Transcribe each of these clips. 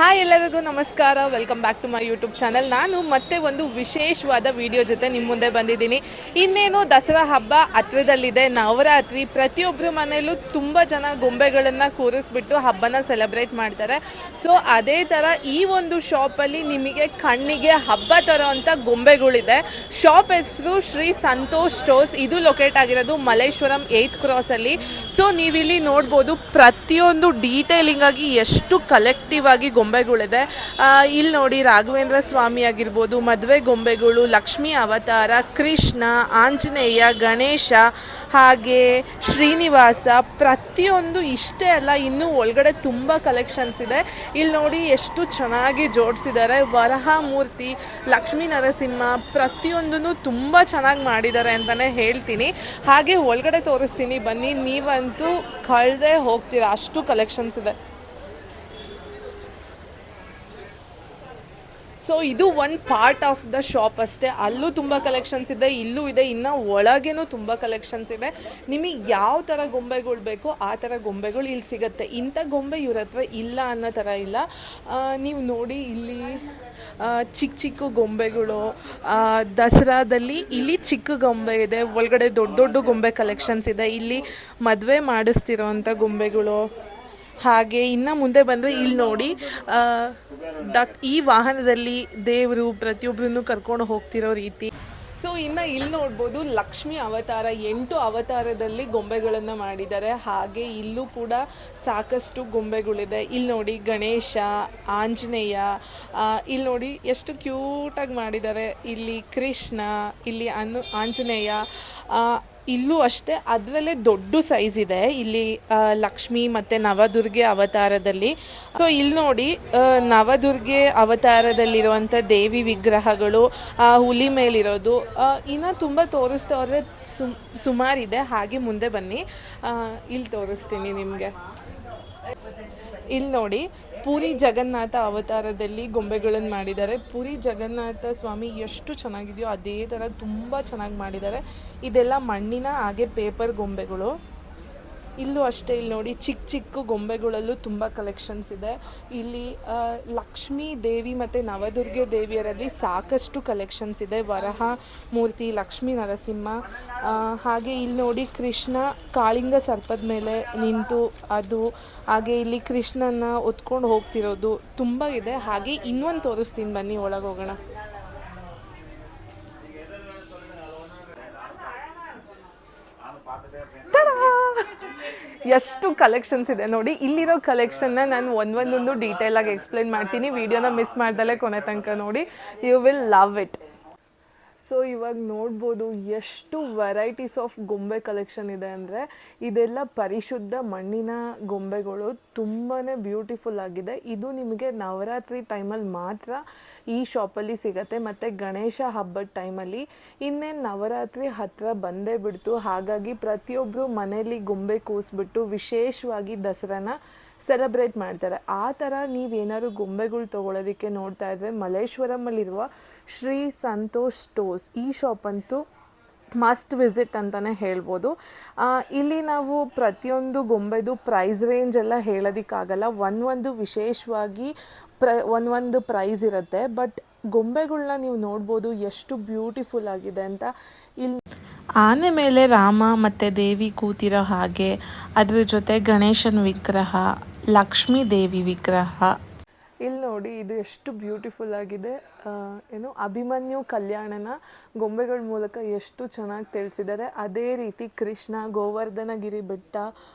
Hi ಎಲ್ಲರಿಗೂ ನಮಸ್ಕಾರ, welcome back to my YouTube channel. ನಾನು ಮತ್ತೆ ಒಂದು ವಿಶೇಷವಾದ ವಿಡಿಯೋ ಜೊತೆ ನಿಮ್ಮ ಮುಂದೆ ಬಂದಿದ್ದೀನಿ. ಇನ್ನೇನು ದಸರಾ ಹಬ್ಬ ಹತ್ರದಲ್ಲಿದೆ, ನವರಾತ್ರಿ. ಪ್ರತಿಯೊಬ್ಬರ ಮನೆಯಲ್ಲೂ ತುಂಬ ಜನ ಗೊಂಬೆಗಳನ್ನು ಕೂರಿಸ್ಬಿಟ್ಟು ಹಬ್ಬನ ಸೆಲೆಬ್ರೇಟ್ ಮಾಡ್ತಾರೆ. ಸೊ ಅದೇ ಥರ ಈ ಒಂದು ಶಾಪಲ್ಲಿ ನಿಮಗೆ ಕಣ್ಣಿಗೆ ಹಬ್ಬ ತರೋ ಅಂಥ ಗೊಂಬೆಗಳಿದೆ. ಶಾಪ್ ಹೆಸರು ಶ್ರೀ ಸಂತೋಷ್ ಸ್ಟೋರ್ಸ್. ಇದು ಲೊಕೇಟ್ ಆಗಿರೋದು ಮಲ್ಲೇಶ್ವರಂ 8th ಕ್ರಾಸಲ್ಲಿ. ಸೊ ನೀವಿಲ್ಲಿ ನೋಡ್ಬೋದು, ಪ್ರತಿಯೊಂದು ಡೀಟೇಲಿಂಗ್ ಆಗಿ ಎಷ್ಟು ಕಲೆಕ್ಟಿವ್ ಆಗಿ ಗೊಂಬೆಗಳಿದೆ. ಇಲ್ಲಿ ನೋಡಿ, ರಾಘವೇಂದ್ರ ಸ್ವಾಮಿ ಆಗಿರ್ಬೋದು, ಮದುವೆ ಗೊಂಬೆಗಳು, ಲಕ್ಷ್ಮೀ ಅವತಾರ, ಕೃಷ್ಣ, ಆಂಜನೇಯ, ಗಣೇಶ, ಹಾಗೆ ಶ್ರೀನಿವಾಸ. ಪ್ರತಿಯೊಂದು ಇಷ್ಟೇ ಅಲ್ಲ, ಇನ್ನೂ ಒಳಗಡೆ ತುಂಬ ಕಲೆಕ್ಷನ್ಸ್ ಇದೆ. ಇಲ್ಲಿ ನೋಡಿ ಎಷ್ಟು ಚೆನ್ನಾಗಿ ಜೋಡಿಸಿದ್ದಾರೆ. ವರಹ ಮೂರ್ತಿ, ಲಕ್ಷ್ಮೀ ನರಸಿಂಹ, ಪ್ರತಿಯೊಂದೂ ತುಂಬ ಚೆನ್ನಾಗಿ ಮಾಡಿದ್ದಾರೆ ಅಂತಲೇ ಹೇಳ್ತೀನಿ. ಹಾಗೆ ಒಳಗಡೆ ತೋರಿಸ್ತೀನಿ ಬನ್ನಿ, ನೀವಂತೂ ಕಳೆದೇ ಹೋಗ್ತೀರಾ, ಅಷ್ಟು ಕಲೆಕ್ಷನ್ಸ್ ಇದೆ. ಸೊ ಇದು ಒಂದು ಪಾರ್ಟ್ ಆಫ್ ದ ಶಾಪ್ ಅಷ್ಟೇ. ಅಲ್ಲೂ ತುಂಬ ಕಲೆಕ್ಷನ್ಸ್ ಇದೆ, ಇಲ್ಲೂ ಇದೆ, ಇನ್ನು ಒಳಗೇನೂ ತುಂಬ ಕಲೆಕ್ಷನ್ಸ್ ಇದೆ. ನಿಮಗೆ ಯಾವ ಥರ ಗೊಂಬೆಗಳು ಬೇಕೋ ಆ ಥರ ಗೊಂಬೆಗಳು ಇಲ್ಲಿ ಸಿಗುತ್ತೆ. ಇಂಥ ಗೊಂಬೆ ಇವ್ರ ಹತ್ರ ಇಲ್ಲ ಅನ್ನೋ ಥರ ಇಲ್ಲ. ನೀವು ನೋಡಿ, ಇಲ್ಲಿ ಚಿಕ್ಕ ಚಿಕ್ಕ ಗೊಂಬೆಗಳು, ದಸರಾದಲ್ಲಿ ಇಲ್ಲಿ ಚಿಕ್ಕ ಗೊಂಬೆ ಇದೆ, ಒಳಗಡೆ ದೊಡ್ಡ ದೊಡ್ಡ ಗೊಂಬೆ ಕಲೆಕ್ಷನ್ಸ್ ಇದೆ. ಇಲ್ಲಿ ಮದುವೆ ಮಾಡಿಸ್ತಿರೋ ಅಂಥ ಗೊಂಬೆಗಳು. ಹಾಗೆ ಇನ್ನು ಮುಂದೆ ಬಂದರೆ ಇಲ್ಲಿ ನೋಡಿ, ಈ ವಾಹನದಲ್ಲಿ ದೇವರು ಪ್ರತಿಯೊಬ್ಬರನ್ನು ಕರ್ಕೊಂಡು ಹೋಗ್ತಿರೋ ರೀತಿ. ಸೊ ಇನ್ನು ಇಲ್ಲಿ ನೋಡ್ಬೋದು, ಲಕ್ಷ್ಮಿ ಅವತಾರ, 8 ಅವತಾರದಲ್ಲಿ ಗೊಂಬೆಗಳನ್ನು ಮಾಡಿದ್ದಾರೆ. ಹಾಗೆ ಇಲ್ಲೂ ಕೂಡ ಸಾಕಷ್ಟು ಗೊಂಬೆಗಳಿದೆ. ಇಲ್ಲಿ ನೋಡಿ, ಗಣೇಶ, ಆಂಜನೇಯ, ಇಲ್ಲಿ ನೋಡಿ ಎಷ್ಟು ಕ್ಯೂಟಾಗಿ ಮಾಡಿದ್ದಾರೆ. ಇಲ್ಲಿ ಕೃಷ್ಣ, ಇಲ್ಲಿ ಆಂಜನೇಯ, ಇಲ್ಲೂ ಅಷ್ಟೇ ಅದರಲ್ಲೇ ದೊಡ್ಡ ಸೈಜ್ ಇದೆ. ಇಲ್ಲಿ ಲಕ್ಷ್ಮಿ ಮತ್ತು ನವದುರ್ಗೆ ಅವತಾರದಲ್ಲಿ. ಸೊ ಇಲ್ಲಿ ನೋಡಿ, ನವದುರ್ಗೆ ಅವತಾರದಲ್ಲಿರುವಂಥ ದೇವಿ ವಿಗ್ರಹಗಳು, ಹುಲಿ ಮೇಲಿರೋದು, ಇನ್ನು ತುಂಬ ತೋರಿಸ್ತವ್ರೆ, ಸುಮಾರಿದೆ. ಹಾಗೆ ಮುಂದೆ ಬನ್ನಿ, ಇಲ್ಲಿ ತೋರಿಸ್ತೀನಿ ನಿಮಗೆ. ಇಲ್ಲಿ ನೋಡಿ, ಪುರಿ ಜಗನ್ನಾಥ ಅವತಾರದಲ್ಲಿ ಗೊಂಬೆಗಳನ್ನು ಮಾಡಿದ್ದಾರೆ. ಪುರಿ ಜಗನ್ನಾಥ ಸ್ವಾಮಿ ಎಷ್ಟು ಚೆನ್ನಾಗಿದೆಯೋ ಅದೇ ಥರ ತುಂಬ ಚೆನ್ನಾಗಿ ಮಾಡಿದ್ದಾರೆ. ಇದೆಲ್ಲ ಮಣ್ಣಿನ ಹಾಗೆ ಪೇಪರ್ ಗೊಂಬೆಗಳು. ಇಲ್ಲೂ ಅಷ್ಟೇ, ಇಲ್ಲಿ ನೋಡಿ, ಚಿಕ್ಕ ಚಿಕ್ಕ ಗೊಂಬೆಗಳಲ್ಲೂ ತುಂಬ ಕಲೆಕ್ಷನ್ಸ್ ಇದೆ. ಇಲ್ಲಿ ಲಕ್ಷ್ಮೀ ದೇವಿ ಮತ್ತು ನವದುರ್ಗೆ ದೇವಿಯರಲ್ಲಿ ಸಾಕಷ್ಟು ಕಲೆಕ್ಷನ್ಸ್ ಇದೆ. ವರಹ ಮೂರ್ತಿ, ಲಕ್ಷ್ಮೀ ನರಸಿಂಹ, ಹಾಗೆ ಇಲ್ಲಿ ನೋಡಿ, ಕೃಷ್ಣ ಕಾಳಿಂಗ ಸರ್ಪದ ಮೇಲೆ ನಿಂತು ಅದು, ಹಾಗೆ ಇಲ್ಲಿ ಕೃಷ್ಣನ ಹೊತ್ಕೊಂಡು ಹೋಗ್ತಿರೋದು ತುಂಬ ಇದೆ. ಹಾಗೆ ಇನ್ನೊಂದು ತೋರಿಸ್ತೀನಿ ಬನ್ನಿ, ಒಳಗೆ ಹೋಗೋಣ. ಎಷ್ಟು ಕಲೆಕ್ಷನ್ಸ್ ಇದೆ ನೋಡಿ. ಇಲ್ಲಿರೋ ಕಲೆಕ್ಷನ್ನ ನಾನು ಒಂದೊಂದು ಡೀಟೇಲಾಗಿ ಎಕ್ಸ್ಪ್ಲೈನ್ ಮಾಡ್ತೀನಿ. ವಿಡಿಯೋನ ಮಿಸ್ ಮಾಡ್ದಲೇ ಕೊನೆ ತನಕ ನೋಡಿ, you will love it. So ಇವಾಗ ನೋಡ್ಬೋದು ಎಷ್ಟು ವೆರೈಟೀಸ್ ಆಫ್ ಗೊಂಬೆ ಕಲೆಕ್ಷನ್ ಇದೆ ಅಂದರೆ, ಇದೆಲ್ಲ ಪರಿಶುದ್ಧ ಮಣ್ಣಿನ ಗೊಂಬೆಗಳು, ತುಂಬಾ ಬ್ಯೂಟಿಫುಲ್ ಆಗಿದೆ. ಇದು ನಿಮಗೆ ನವರಾತ್ರಿ ಟೈಮಲ್ಲಿ ಮಾತ್ರ ಈ ಶಾಪಲ್ಲಿ ಸಿಗುತ್ತೆ, ಮತ್ತು ಗಣೇಶ ಹಬ್ಬದ ಟೈಮಲ್ಲಿ. ಇನ್ನೇನು ನವರಾತ್ರಿ ಹತ್ತಿರ ಬಂದೇ ಬಿಡ್ತು, ಹಾಗಾಗಿ ಪ್ರತಿಯೊಬ್ಬರು ಮನೇಲಿ ಗೊಂಬೆ ಕೂರಿಸ್ಬಿಟ್ಟು ವಿಶೇಷವಾಗಿ ದಸರಾನ ಸೆಲೆಬ್ರೇಟ್ ಮಾಡ್ತಾರೆ. ಆ ಥರ ನೀವೇನಾದ್ರು ಗೊಂಬೆಗಳು ತೊಗೊಳೋದಕ್ಕೆ ನೋಡ್ತಾ ಇದ್ದರೆ, ಮಲ್ಲೇಶ್ವರಮಲ್ಲಿರುವ ಶ್ರೀ ಸಂತೋಷ್ ಸ್ಟೋರ್ಸ್, ಈ ಶಾಪಂತೂ ಮಸ್ಟ್ ವಿಸಿಟ್ ಅಂತಲೇ ಹೇಳ್ಬೋದು. ಇಲ್ಲಿ ನಾವು ಪ್ರತಿಯೊಂದು ಗೊಂಬೆದು ಪ್ರೈಸ್ ರೇಂಜ್ ಎಲ್ಲ ಹೇಳೋದಕ್ಕಾಗಲ್ಲ. ಒಂದು ವಿಶೇಷವಾಗಿ ಒಂದು ಪ್ರೈಸ್ ಇರುತ್ತೆ. ಬಟ್ ಗೊಂಬೆಗಳನ್ನ ನೀವು ನೋಡ್ಬೋದು ಎಷ್ಟು ಬ್ಯೂಟಿಫುಲ್ ಆಗಿದೆ ಅಂತ. ಇಲ್ಲಿ ಆನೆ ಮೇಲೆ ರಾಮ ಮತ್ತು ದೇವಿ ಕೂತಿರೋ ಹಾಗೆ, ಅದ್ರ ಜೊತೆ ಗಣೇಶನ ವಿಗ್ರಹ, ಲಕ್ಷ್ಮೀ ದೇವಿ ವಿಗ್ರಹ. ಇಲ್ಲಿ ನೋಡಿ, ಇದು ಎಷ್ಟು ಬ್ಯೂಟಿಫುಲ್ ಆಗಿದೆ. ಅಭಿಮನ್ಯು ಕಲ್ಯಾಣನ ಗೊಂಬೆಗಳ ಮೂಲಕ ಎಷ್ಟು ಚೆನ್ನಾಗಿ ತಿಳಿಸಿದ್ದಾರೆ. ಅದೇ ರೀತಿ ಕೃಷ್ಣ, ಗೋವರ್ಧನಗಿರಿ ಬೆಟ್ಟ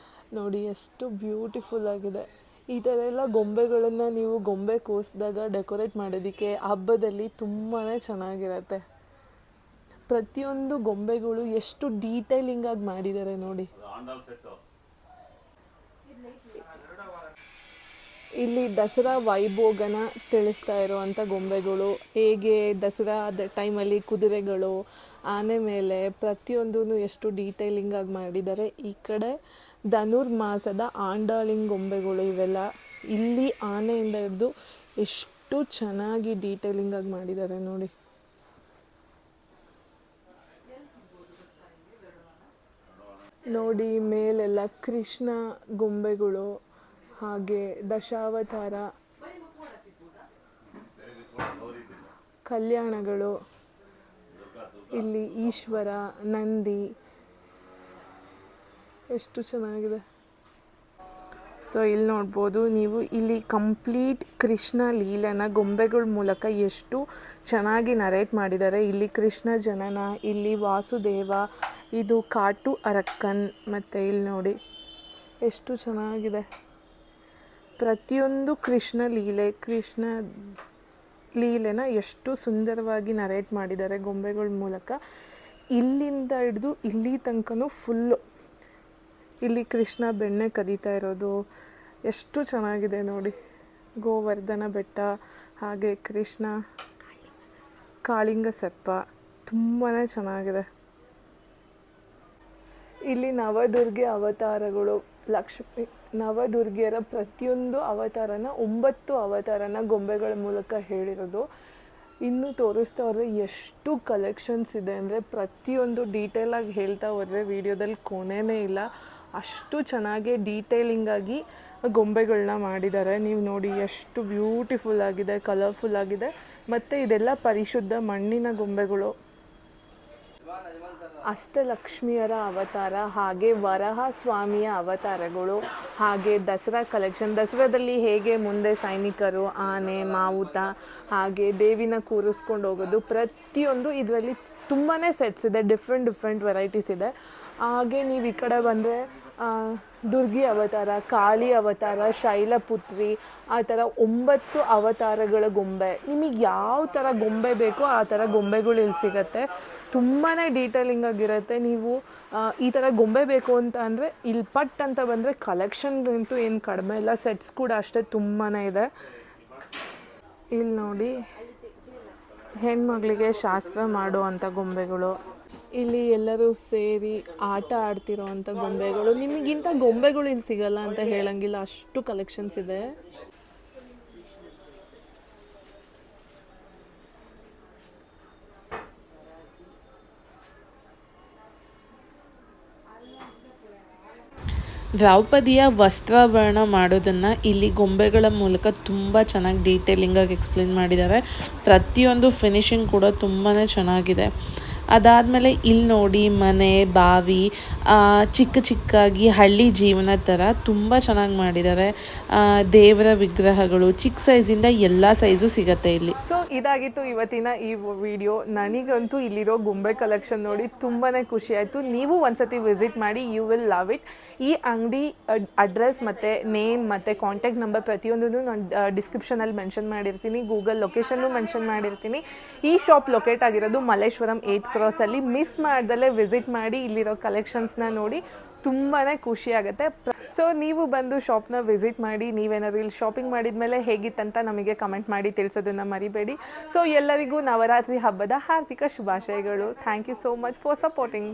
ನೋಡಿ ಎಷ್ಟು ಬ್ಯೂಟಿಫುಲ್ ಆಗಿದೆ. ಈ ಥರ ಎಲ್ಲ ಗೊಂಬೆಗಳನ್ನು ನೀವು ಗೊಂಬೆ ಕೂರಿಸಿದಾಗ ಡೆಕೋರೇಟ್ ಮಾಡೋದಕ್ಕೆ ಹಬ್ಬದಲ್ಲಿ ತುಂಬಾ ಚೆನ್ನಾಗಿರುತ್ತೆ. ಪ್ರತಿಯೊಂದು ಗೊಂಬೆಗಳು ಎಷ್ಟು ಡೀಟೇಲಿಂಗ್ ಆಗಿ ಮಾಡಿದ್ದಾರೆ ನೋಡಿ. ಇಲ್ಲಿ ದಸರಾ ವೈಭೋಗನ ತಿಳಿಸ್ತಾ ಇರುವಂಥ ಗೊಂಬೆಗಳು, ಹೇಗೆ ದಸರಾದ ಟೈಮಲ್ಲಿ ಕುದುರೆಗಳು, ಆನೆ ಮೇಲೆ ಪ್ರತಿಯೊಂದೂ ಎಷ್ಟು ಡೀಟೇಲಿಂಗ್ ಆಗಿ ಮಾಡಿದ್ದಾರೆ. ಈ ಕಡೆ ಧನುರ್ಮಾಸದ ಆಂಡಾಳಿಂಗ್ ಗೊಂಬೆಗಳು ಇವೆಲ್ಲ. ಇಲ್ಲಿ ಆನೆಯಿಂದ ಹಿಡಿದು ಎಷ್ಟು ಚೆನ್ನಾಗಿ ಡೀಟೇಲಿಂಗ್ ಆಗಿ ಮಾಡಿದ್ದಾರೆ ನೋಡಿ. ನೋಡಿ, ಮೇಲೆಲ್ಲ ಕೃಷ್ಣ ಗೊಂಬೆಗಳು, ಹಾಗೆ ದಶಾವತಾರ, ಕಲ್ಯಾಣಗಳು, ಇಲ್ಲಿ ಈಶ್ವರ, ನಂದಿ, ಎಷ್ಟು ಚೆನ್ನಾಗಿದೆ. ಸೊ ಇಲ್ಲಿ ನೋಡ್ಬೋದು ನೀವು, ಇಲ್ಲಿ ಕಂಪ್ಲೀಟ್ ಕೃಷ್ಣ ಲೀಲೆನ ಗೊಂಬೆಗಳ ಮೂಲಕ ಎಷ್ಟು ಚೆನ್ನಾಗಿ ನರೇಟ್ ಮಾಡಿದ್ದಾರೆ. ಇಲ್ಲಿ ಕೃಷ್ಣ ಜನನ, ಇಲ್ಲಿ ವಾಸುದೇವ, ಇದು ಕಾಟು ಅರಕ್ಕನ್, ಮತ್ತು ಇಲ್ಲಿ ನೋಡಿ ಎಷ್ಟು ಚೆನ್ನಾಗಿದೆ. ಪ್ರತಿಯೊಂದು ಕೃಷ್ಣ ಲೀಲೆನ ಎಷ್ಟು ಸುಂದರವಾಗಿ ನರೇಟ್ ಮಾಡಿದ್ದಾರೆ ಗೊಂಬೆಗಳ ಮೂಲಕ. ಇಲ್ಲಿಂದ ಹಿಡಿದು ಇಲ್ಲಿ ತನಕನೂ ಫುಲ್ಲು ಇಲ್ಲಿ ಕೃಷ್ಣ ಬೆಣ್ಣೆ ಕದೀತಾ ಇರೋದು ಎಷ್ಟು ಚೆನ್ನಾಗಿದೆ ನೋಡಿ. ಗೋವರ್ಧನ ಬೆಟ್ಟ, ಹಾಗೆ ಕೃಷ್ಣ, ಕಾಳಿಂಗ ಸರ್ಪ, ತುಂಬಾ ಚೆನ್ನಾಗಿದೆ. ಇಲ್ಲಿ ನವದುರ್ಗೆ ಅವತಾರಗಳು, ನವದುರ್ಗಿಯರ ಪ್ರತಿಯೊಂದು ಅವತಾರನ 9 ಅವತಾರನ ಗೊಂಬೆಗಳ ಮೂಲಕ ಹೇಳಿರೋದು. ಇನ್ನೂ ತೋರಿಸ್ತಾ ಹೋದರೆ ಎಷ್ಟು ಕಲೆಕ್ಷನ್ಸ್ ಇದೆ ಅಂದರೆ ಪ್ರತಿಯೊಂದು ಡೀಟೇಲಾಗಿ ಹೇಳ್ತಾ ಹೋದರೆ ವಿಡಿಯೋದಲ್ಲಿ ಕೊನೆಯೇ ಇಲ್ಲ. ಅಷ್ಟು ಚೆನ್ನಾಗಿ ಡೀಟೇಲಿಂಗಾಗಿ ಗೊಂಬೆಗಳನ್ನ ಮಾಡಿದ್ದಾರೆ. ನೀವು ನೋಡಿ ಎಷ್ಟು ಬ್ಯೂಟಿಫುಲ್ ಆಗಿದೆ, ಕಲರ್ಫುಲ್ ಆಗಿದೆ. ಮತ್ತು ಇದೆಲ್ಲ ಪರಿಶುದ್ಧ ಮಣ್ಣಿನ ಗೊಂಬೆಗಳು. ಅಷ್ಟಲಕ್ಷ್ಮಿಯರ ಅವತಾರ, ಹಾಗೆ ವರಹ ಸ್ವಾಮಿಯ ಅವತಾರಗಳು, ಹಾಗೆ ದಸರಾ ಕಲೆಕ್ಷನ್. ದಸರಾದಲ್ಲಿ ಹೇಗೆ ಮುಂದೆ ಸೈನಿಕರು, ಆನೆ, ಮಾವುತ, ಹಾಗೆ ದೇವಿನ ಕೂರಿಸ್ಕೊಂಡು ಹೋಗೋದು, ಪ್ರತಿಯೊಂದು ಇದರಲ್ಲಿ ತುಂಬಾ ಸೆಟ್ಸ್ ಇದೆ. ಡಿಫ್ರೆಂಟ್ ವೆರೈಟೀಸ್ ಇದೆ. ಹಾಗೆ ನೀವು ಈ ಕಡೆ ಬಂದರೆ ದುರ್ಗಿ ಅವತಾರ, ಕಾಳಿ ಅವತಾರ, ಶೈಲಪುತ್ರಿ, ಆ ಥರ 9 ಅವತಾರಗಳ ಗೊಂಬೆ. ನಿಮಗೆ ಯಾವ ಥರ ಗೊಂಬೆ ಬೇಕೋ ಆ ಥರ ಗೊಂಬೆಗಳು ಇಲ್ಲಿ ಸಿಗುತ್ತೆ. ತುಂಬಾ ಡೀಟೇಲಿಂಗ್ ಆಗಿರುತ್ತೆ. ನೀವು ಈ ಥರ ಗೊಂಬೆ ಬೇಕು ಅಂತ ಅಂದರೆ ಇಲ್ಲಿ ಪಟ್ ಅಂತ ಬಂದರೆ ಕಲೆಕ್ಷನ್ಗಂತೂ ಏನು ಕಡಿಮೆ ಇಲ್ಲ. ಸೆಟ್ಸ್ ಕೂಡ ಅಷ್ಟೇ ತುಂಬಾ ಇದೆ. ಇಲ್ಲಿ ನೋಡಿ ಹೆಣ್ಮಗಳಿಗೆ ಶಾಸ್ತ್ರ ಮಾಡುವಂಥ ಗೊಂಬೆಗಳು, ಇಲ್ಲಿ ಎಲ್ಲರೂ ಸೇರಿ ಆಟ ಆಡ್ತಿರೋ ಅಂಥ ಗೊಂಬೆಗಳು. ನಿಮಗಿಂತ ಗೊಂಬೆಗಳು ಇಲ್ಲಿ ಸಿಗಲ್ಲ ಅಂತ ಹೇಳಂಗಿಲ್ಲ, ಅಷ್ಟು ಕಲೆಕ್ಷನ್ಸ್ ಇದೆ. ದ್ರೌಪದಿಯ ವಸ್ತ್ರಾಭರಣ ಮಾಡೋದನ್ನು ಇಲ್ಲಿ ಗೊಂಬೆಗಳ ಮೂಲಕ ತುಂಬ ಚೆನ್ನಾಗಿ ಡೀಟೇಲಿಂಗಾಗಿ ಎಕ್ಸ್ಪ್ಲೇನ್ ಮಾಡಿದ್ದಾರೆ. ಪ್ರತಿಯೊಂದು ಫಿನಿಶಿಂಗ್ ಕೂಡ ತುಂಬಾ ಚೆನ್ನಾಗಿದೆ. ಅದಾದಮೇಲೆ ಇಲ್ಲಿ ನೋಡಿ ಮನೆ, ಬಾವಿ, ಚಿಕ್ಕಾಗಿ ಹಳ್ಳಿ ಜೀವನ ಥರ ತುಂಬ ಚೆನ್ನಾಗಿ ಮಾಡಿದ್ದಾರೆ. ದೇವರ ವಿಗ್ರಹಗಳು ಚಿಕ್ಕ ಸೈಜಿಂದ ಎಲ್ಲ ಸೈಜು ಸಿಗುತ್ತೆ ಇಲ್ಲಿ. ಸೊ ಇದಾಗಿತ್ತು ಇವತ್ತಿನ ಈ ವಿಡಿಯೋ. ನನಗಂತೂ ಇಲ್ಲಿರೋ ಗೊಂಬೆ ಕಲೆಕ್ಷನ್ ನೋಡಿ ತುಂಬಾ ಖುಷಿ ಆಯಿತು. ನೀವು ಒಂದ್ಸತಿ ವಿಸಿಟ್ ಮಾಡಿ, ಯು ವಿಲ್ ಲವ್ ಇಟ್. ಈ ಅಂಗಡಿ ಅಡ್ರೆಸ್ ಮತ್ತು ನೇಮ್ ಮತ್ತು ಕಾಂಟ್ಯಾಕ್ಟ್ ನಂಬರ್ ಪ್ರತಿಯೊಂದೂ ನಾನು ಡಿಸ್ಕ್ರಿಪ್ಷನಲ್ಲಿ ಮೆನ್ಷನ್ ಮಾಡಿರ್ತೀನಿ. ಗೂಗಲ್ ಲೊಕೇಶನ್ನು ಮೆನ್ಷನ್ ಮಾಡಿರ್ತೀನಿ. ಈ ಶಾಪ್ ಲೊಕೇಟ್ ಆಗಿರೋದು ಮಲ್ಲೇಶ್ವರಂ 8th ಕ್ರಾಸಲ್ಲಿ. ಮಿಸ್ ಮಾಡ್ದಲ್ಲೇ ವಿಸಿಟ್ ಮಾಡಿ, ಇಲ್ಲಿರೋ ಕಲೆಕ್ಷನ್ಸ್ನ ನೋಡಿ ತುಂಬಾ ಖುಷಿ ಆಗುತ್ತೆ. ಸೊ ನೀವು ಬಂದು ಶಾಪ್ನ ವಿಸಿಟ್ ಮಾಡಿ, ನೀವೇನಾದರೂ ಇಲ್ಲಿ ಶಾಪಿಂಗ್ ಮಾಡಿದ್ಮೇಲೆ ಹೇಗಿತ್ತಂತ ನಮಗೆ ಕಮೆಂಟ್ ಮಾಡಿ ತಿಳಿಸೋದನ್ನು ಮರಿಬೇಡಿ. ಸೊ ಎಲ್ಲರಿಗೂ ನವರಾತ್ರಿ ಹಬ್ಬದ ಹಾರ್ದಿಕ ಶುಭಾಶಯಗಳು. Thank you so much for supporting.